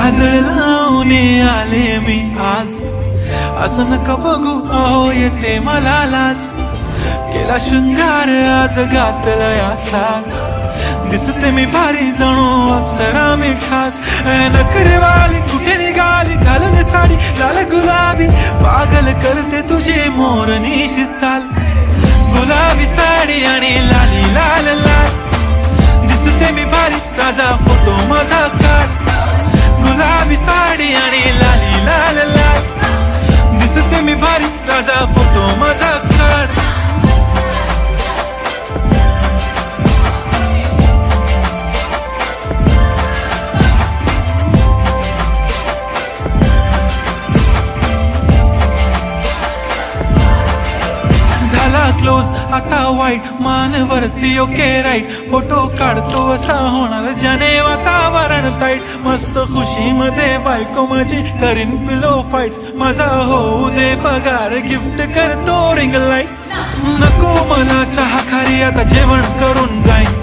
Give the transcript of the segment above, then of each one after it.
काजळ लावून आले मी आज, असं नका बघू अहो येते मला लाज. केला शृंगार आज घातलाय असाच, दिसते मी भारी जणू अप्सरा मी खास. नखरेवाली कुठे निघाली घालून साडी लाल गुलाबी, पागल करते तुझे मोरनीशी चाल. गुलाबी साडी आणि लाली लाल लाल, दिसते मी भारी राजा फोटो माझा काढ. गुलाबी साडी आणि लाली लाल लाल, दिसते मी भारी राजा फोटो माझा काढ. क्लोज आता वाईट मानवरती ओके राईट, फोटो काढतो असा होणार ज्याने वातावरण ताईट. मस्त खुशी मध्ये बायको माझी करीन पिलो फाईट, माझा होऊ दे पगार गिफ्ट करतो रिंग लाईट. नको मला चहा खारी आता जेवण करून जाईन,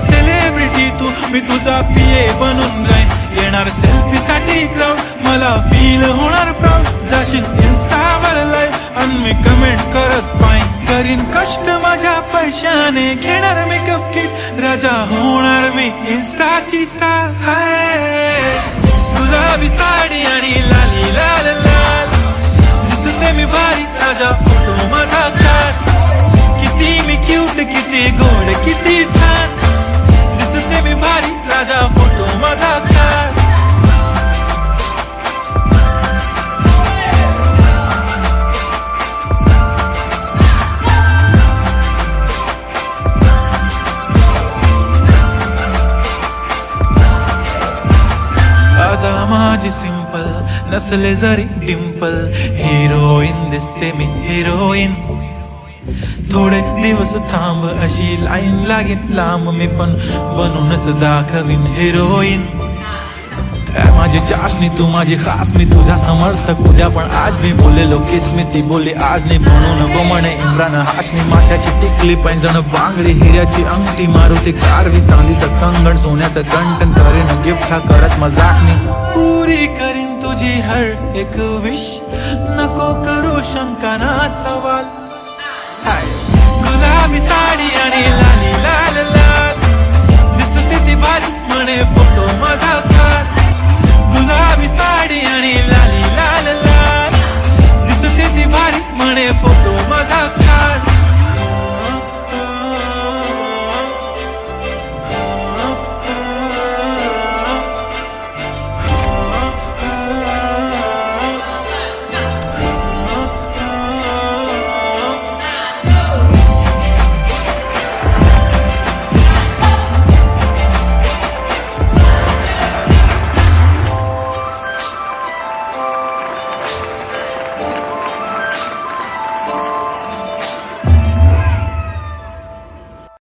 सेलिब्रिटी तू मी तुझा पिये बनून राहीन. येणार सेल्फी साठी क्राऊड मला फील होणार प्राऊड, जाशील इन्स्टावर लाईव्ह आणि मी कमेंट करत पाईन. करीन कष्ट माझ्या पैशाने घेणार मेकअप किट, राजा होणार मी इन्स्टाची स्टार. हाय गुलाबी साडी आणि लाली लाल लाल, दिसते मी भारी राजा फोटो माझा काढ. किती मी क्यूट किती गोड किती छान, दिसते मी भारी राजा फोटो माझा काढ. आता माझी सिंपल नसले जरी डिंपल, हिरोईन दिसते मी हिरोईन. थोडे दिवस थांब अशी लाईन लागेल लांब, मी पण बनूनच दाखवीन हिरोईन. माझी चाशनी तू माझी खास, मी तुझा समर्थक उद्या पण आज मी बोलेलो किस मी ती बोली आज नाही. म्हणून नको म्हणे इम्रान हाशमी, माथ्याची टिकली पैंजण बांगडी हिऱ्याची अंगठी, मारुती कारवी चांदीचं कंगण सोन्याचं कंटन. करीन गिफ्ट हा करत मजाक मी, पुरी करीन तुझी हर एक विश, नको करू शंका ना सवाल. गुलाबी साडी आणि लाली लाल लाल, दिसते ती भारी म्हणे फोटो